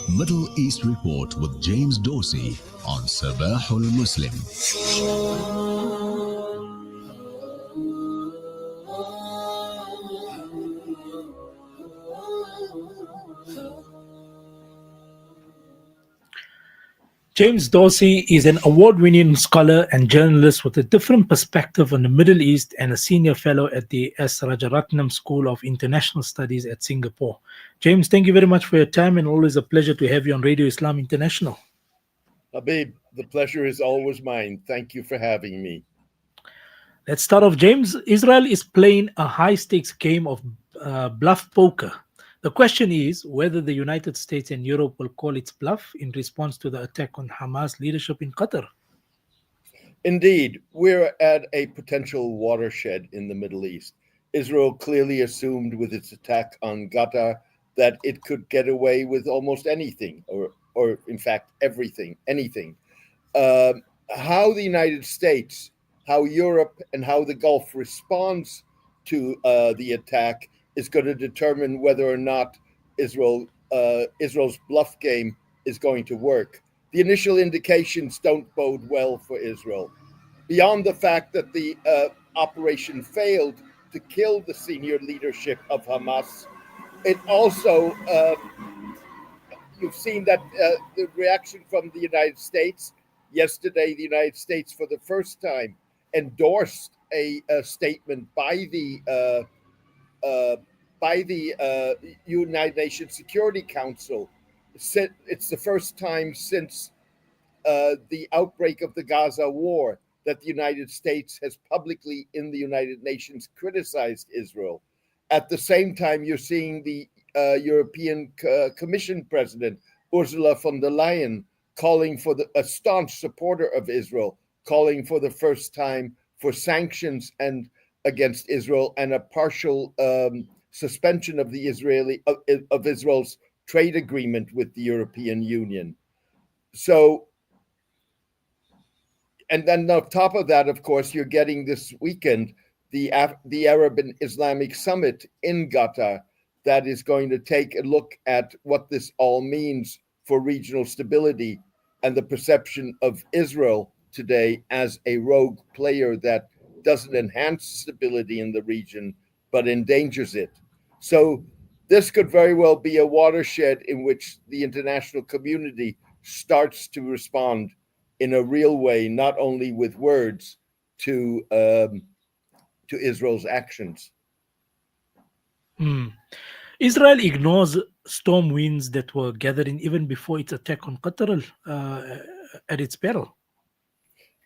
Middle East Report with James Dorsey on Sabahul Muslim. James Dorsey is an award winning scholar and journalist with a different perspective on the Middle East and a senior fellow at the S. Rajaratnam School of International Studies at Singapore. James, thank you very much for your time and always a pleasure to have you on Radio Islam International. Habib, the pleasure is always mine. Thank you for having me. Let's start off, James. Israel is playing a high stakes game of bluff poker. The question is whether the United States and Europe will call its bluff in response to the attack on Hamas leadership in Qatar. Indeed, we're at a potential watershed in the Middle East. Israel clearly assumed with its attack on Qatar that it could get away with almost anything, or in fact, everything, anything. How the United States, how Europe, and how the Gulf responds to the attack is going to determine whether or not Israel's bluff game is going to work. The initial indications don't bode well for Israel. Beyond the fact that the operation failed to kill the senior leadership of Hamas, it also, you've seen that the reaction from the United States. Yesterday, the United States, for the first time, endorsed a statement by the United Nations Security Council. It's the first time since the outbreak of the Gaza war that the United States has publicly in the United Nations criticized Israel. At the same time, you're seeing the European Commission President, Ursula von der Leyen, calling for a staunch supporter of Israel, calling for the first time for sanctions and against Israel and a partial suspension of the of Israel's trade agreement with the European Union. So, and then on top of that, of course, you're getting this weekend the Arab and Islamic Summit in Qatar that is going to take a look at what this all means for regional stability and the perception of Israel today as a rogue player that doesn't enhance stability in the region, but endangers it. So this could very well be a watershed in which the international community starts to respond in a real way, not only with words, to Israel's actions. Israel ignores storm winds that were gathering even before its attack on Qatar at its peril.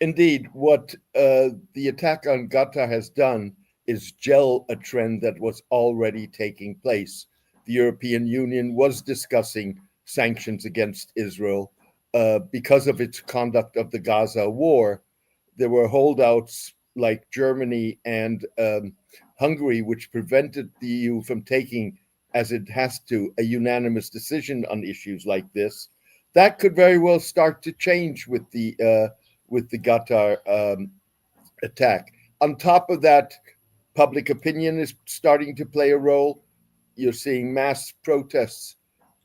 Indeed, what the attack on Qatar has done is gel a trend that was already taking place. The European Union was discussing sanctions against Israel because of its conduct of the Gaza war. There were holdouts like Germany and Hungary, which prevented the EU from taking, as it has to, a unanimous decision on issues like this. That could very well start to change with the Qatar attack. On top of that, public opinion is starting to play a role. You're seeing mass protests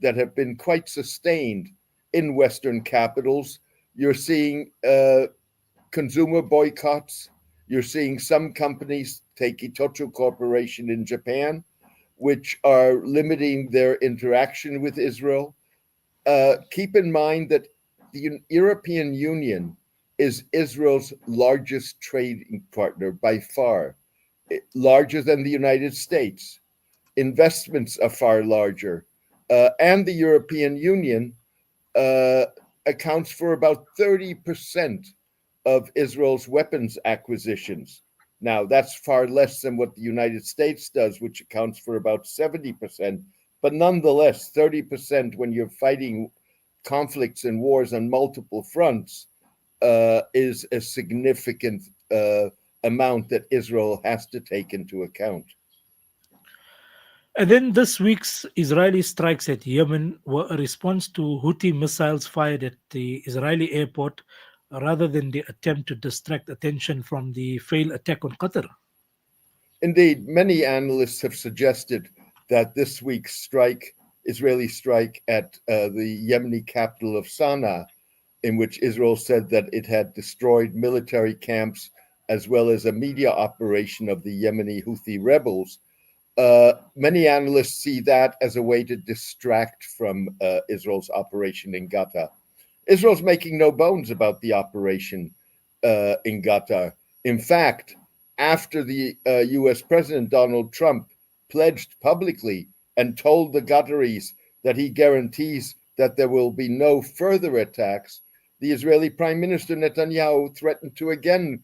that have been quite sustained in Western capitals. You're seeing consumer boycotts. You're seeing some companies, take Itochu Corporation in Japan, which are limiting their interaction with Israel. Keep in mind that the European Union is Israel's largest trading partner by far, larger than the United States. Investments are far larger. And the European Union accounts for about 30% of Israel's weapons acquisitions. Now, that's far less than what the United States does, which accounts for about 70%. But nonetheless, 30% when you're fighting conflicts and wars on multiple fronts is a significant amount that Israel has to take into account. And then this week's Israeli strikes at Yemen were a response to Houthi missiles fired at the Israeli airport rather than the attempt to distract attention from the failed attack on Qatar. Indeed, many analysts have suggested that this week's strike, Israeli strike at the Yemeni capital of Sana'a, in which Israel said that it had destroyed military camps as well as a media operation of the Yemeni Houthi rebels. Many analysts see that as a way to distract from Israel's operation in Gaza. Israel's making no bones about the operation in Gaza. In fact, after the US President Donald Trump pledged publicly and told the Qataris that he guarantees that there will be no further attacks, the Israeli Prime Minister Netanyahu threatened to again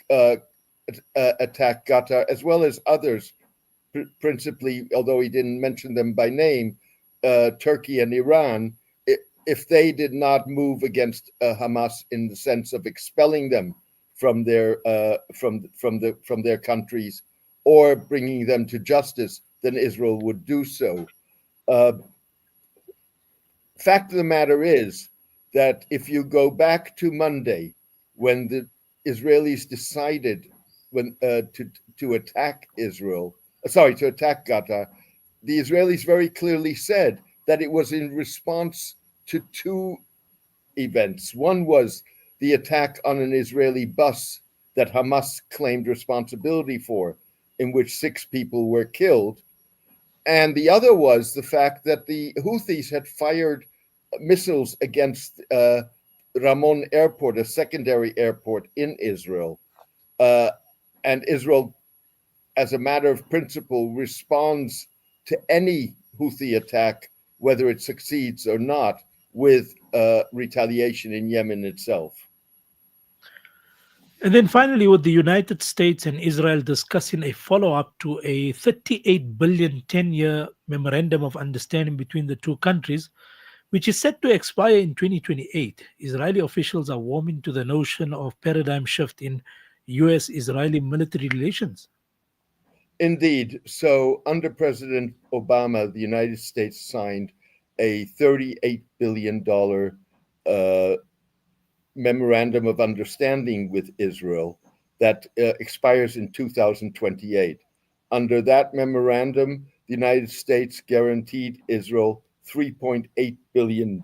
attack Qatar, as well as others, principally, although he didn't mention them by name, Turkey and Iran, if they did not move against Hamas in the sense of expelling them from their countries or bringing them to justice, then Israel would do so. Fact of the matter is that if you go back to Monday, when the Israelis decided to attack to attack Gaza, the Israelis very clearly said that it was in response to two events. One was the attack on an Israeli bus that Hamas claimed responsibility for, in which 6 people were killed. And the other was the fact that the Houthis had fired missiles against Ramon Airport, a secondary airport in Israel. And Israel, as a matter of principle, responds to any Houthi attack, whether it succeeds or not, with retaliation in Yemen itself. And then finally, with the United States and Israel discussing a follow-up to a $38 billion 10-year memorandum of understanding between the two countries, which is set to expire in 2028, Israeli officials are warming to the notion of paradigm shift in U.S.-Israeli military relations. Indeed. So under President Obama, the United States signed a $38 billion memorandum of understanding with Israel that expires in 2028. Under that memorandum, the United States guaranteed Israel $3.8 billion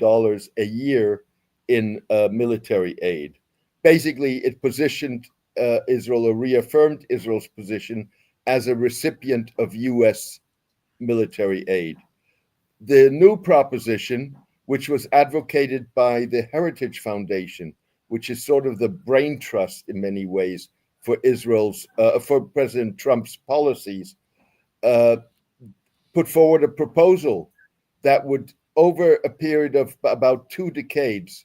a year in military aid. Basically, it positioned Israel, or reaffirmed Israel's position as a recipient of U.S. military aid. The new proposition, which was advocated by the Heritage Foundation, which is sort of the brain trust in many ways for for President Trump's policies, put forward a proposal that would, over a period of about 2 decades,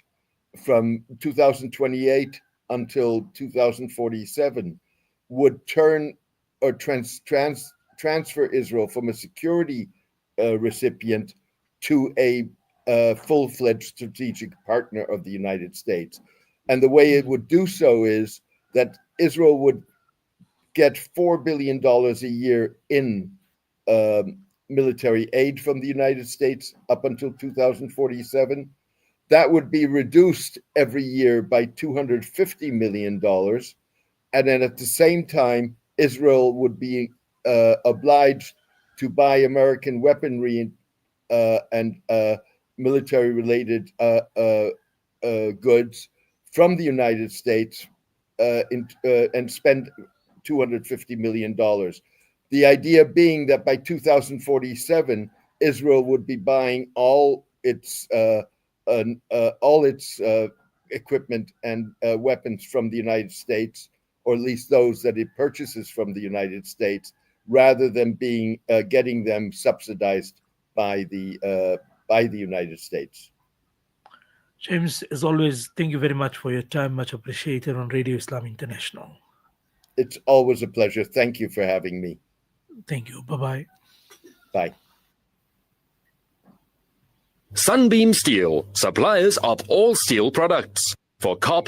from 2028 until 2047, would turn or transfer Israel from a security recipient to a full-fledged strategic partner of the United States. And the way it would do so is that Israel would get $4 billion a year in military aid from the United States up until 2047. That would be reduced every year by $250 million. And then at the same time, Israel would be obliged to buy American weaponry and military-related goods from the United States and spend $250 million. The idea being that by 2047, Israel would be buying all its equipment and weapons from the United States, or at least those that it purchases from the United States, rather than getting them subsidized by the United States. James, as always, thank you very much for your time. Much appreciated on Radio Islam International. It's always a pleasure. Thank you for having me. Thank you. Bye-bye. Bye. Sunbeam Steel, suppliers of all steel products for car